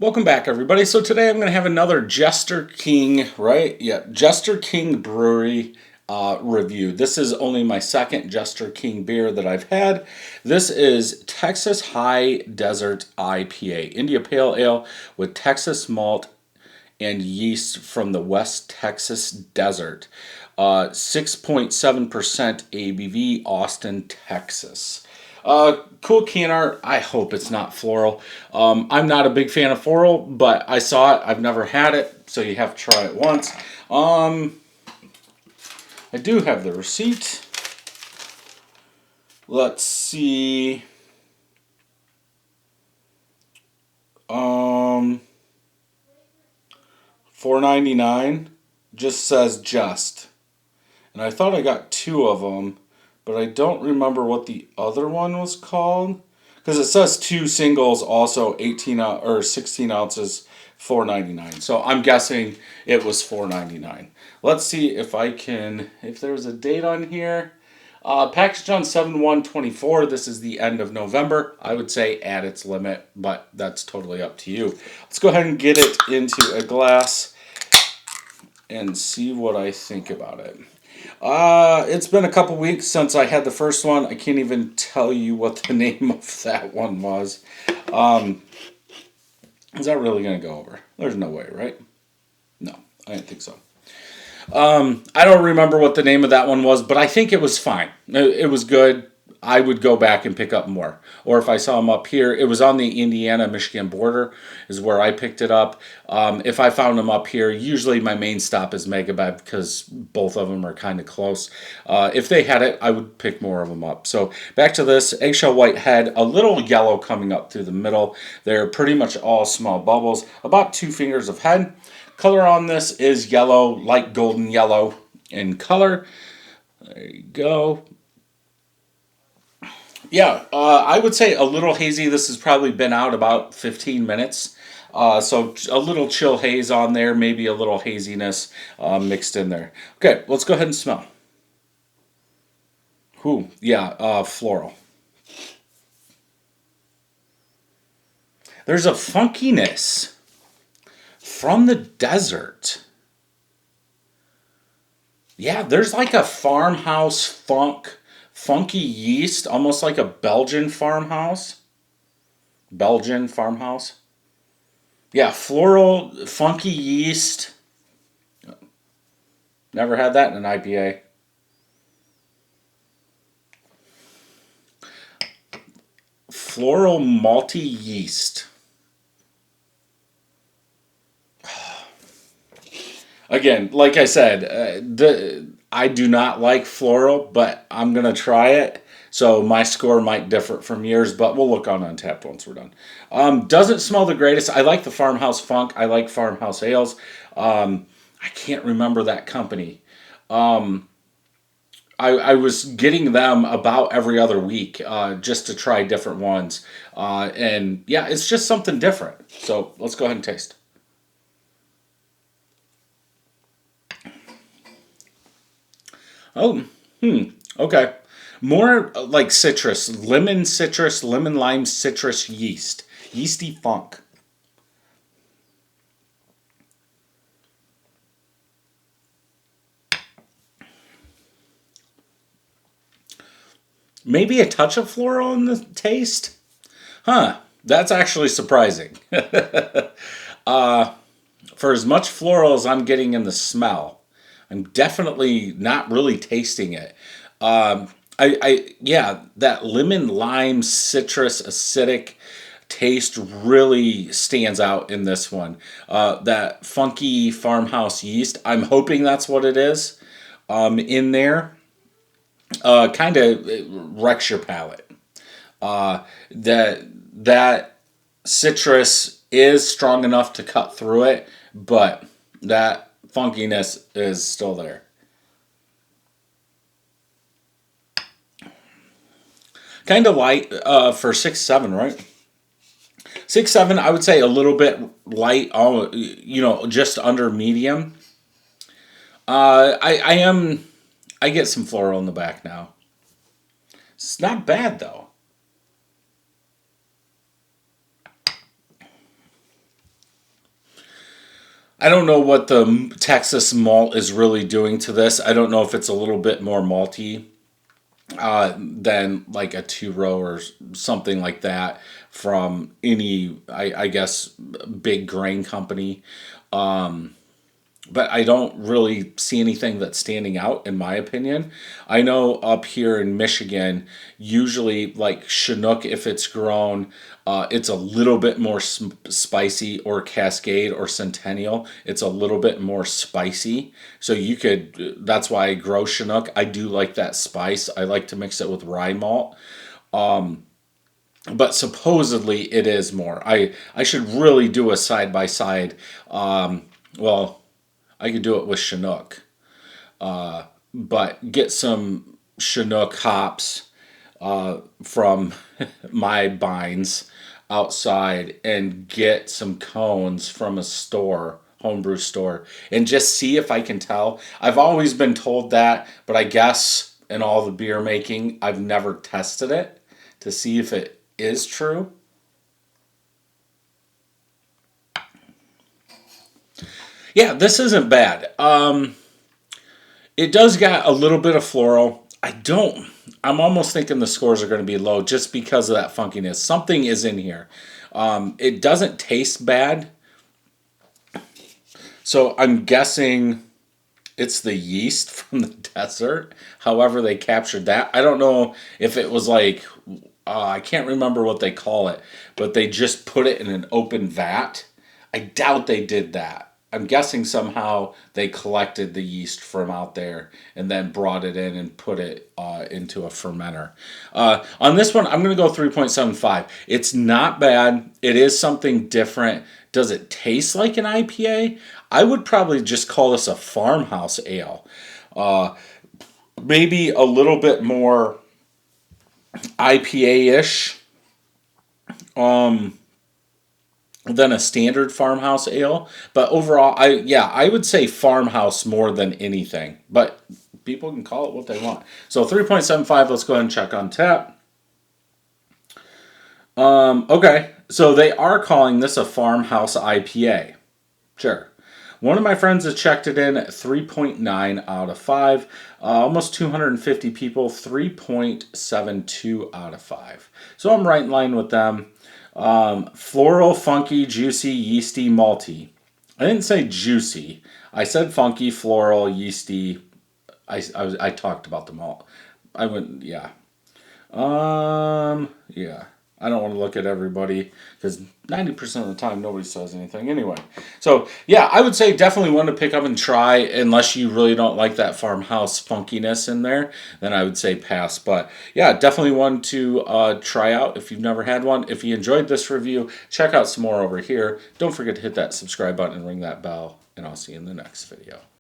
Welcome back, everybody. So today I'm going to have another Jester King, right? Yeah, Jester King Brewery review. This is only my second Jester King beer that I've had. This is Texas High Desert IPA, India Pale Ale with Texas malt and yeast from the West Texas desert. 6.7% ABV, Austin, Texas. Cool can art. I hope it's not floral. I'm not a big fan of floral, but I saw it. I've never had it, so you have to try it once. I do have the receipt. Let's see. $4.99 just says just. And I thought I got two of them, but I don't remember what the other one was called. Because it says two singles, also 18 or 16 ounces, $4.99. So I'm guessing it was $4.99. Let's see if there's a date on here. Packaged on 7/1/24. This is the end of November. I would say at its limit, but that's totally up to you. Let's go ahead and get it into a glass and see what I think about it. It's been a couple weeks since I had the first one. I can't even tell you what the name of that one was. Is that really going to go over? There's no way, right? No, I didn't think so. I don't remember what the name of that one was, but I think it was fine. It was good. I would go back and pick up more. Or if I saw them up here, it was on the Indiana-Michigan border is where I picked it up. If I found them up here, usually my main stop is Megabev because both of them are kind of close. If they had it, I would pick more of them up. So back to this, eggshell white head, a little yellow coming up through the middle. They're pretty much all small bubbles, about 2 fingers of head. Color on this is yellow, light golden yellow in color. There you go. Yeah, I would say a little hazy. This has probably been out about 15 minutes. So a little chill haze on there, maybe a little haziness mixed in there. Okay, let's go ahead and smell. Ooh, yeah, floral. There's a funkiness from the desert. Yeah, there's like a farmhouse funky yeast, almost like a Belgian farmhouse. Belgian farmhouse. Yeah, floral, funky yeast. Never had that in an IPA. Floral malty yeast. Again, like I said, I do not like floral, but I'm going to try it. So my score might differ from yours, but we'll look on Untappd once we're done. Doesn't smell the greatest. I like the Farmhouse Funk. I like Farmhouse Ales. I can't remember that company. I was getting them about every other week just to try different ones. And yeah, it's just something different. So let's go ahead and taste. Oh, okay. More like citrus, lemon lime citrus yeast, yeasty funk. Maybe a touch of floral in the taste? Huh, that's actually surprising. For as much floral as I'm getting in the smell, I'm definitely not really tasting it. Yeah, that lemon lime citrus acidic taste really stands out in this one. That funky farmhouse yeast, I'm hoping that's what it is in there. Kind of wrecks your palate. That citrus is strong enough to cut through it, but that funkiness is still there. Kind of light for 6.7, right? 6.7, I would say a little bit light, just under medium. I get some floral in the back now. It's not bad though. I don't know what the Texas malt is really doing to this. I don't know if it's a little bit more malty than like a two row or something like that from any, I guess, big grain company. But I don't really see anything that's standing out, in my opinion. I know up here in Michigan, usually like Chinook, if it's grown, it's a little bit more spicy, or Cascade or Centennial. It's a little bit more spicy. So you could, that's why I grow Chinook. I do like that spice. I like to mix it with rye malt. But supposedly it is more. I should really do a side by side. Well, I could do it with Chinook, but get some Chinook hops from my bines outside and get some cones from a store, homebrew store, and just see if I can tell. I've always been told that, but I guess in all the beer making, I've never tested it to see if it is true. Yeah, this isn't bad. It does got a little bit of floral. I'm almost thinking the scores are going to be low just because of that funkiness. Something is in here. It doesn't taste bad. So I'm guessing it's the yeast from the desert. However they captured that. I don't know if it was like, I can't remember what they call it, but they just put it in an open vat. I doubt they did that. I'm guessing somehow they collected the yeast from out there and then brought it in and put it into a fermenter. On this one, I'm going to go 3.75. It's not bad. It is something different. Does it taste like an IPA? I would probably just call this a farmhouse ale. Maybe a little bit more IPA-ish. Than a standard farmhouse ale. But overall, I would say farmhouse more than anything. But people can call it what they want. So 3.75, let's go ahead and check on tap. Okay, so they are calling this a farmhouse IPA. Sure. One of my friends has checked it in at 3.9 out of 5. Almost 250 people, 3.72 out of 5. So I'm right in line with them. Floral, funky, juicy, yeasty, malty. I didn't say juicy. I said funky, floral, yeasty. I talked about the malt. I wouldn't, yeah. Yeah. I don't want to look at everybody because 90% of the time nobody says anything anyway. So, yeah, I would say definitely one to pick up and try unless you really don't like that farmhouse funkiness in there. Then I would say pass. But, yeah, definitely one to try out if you've never had one. If you enjoyed this review, check out some more over here. Don't forget to hit that subscribe button and ring that bell, and I'll see you in the next video.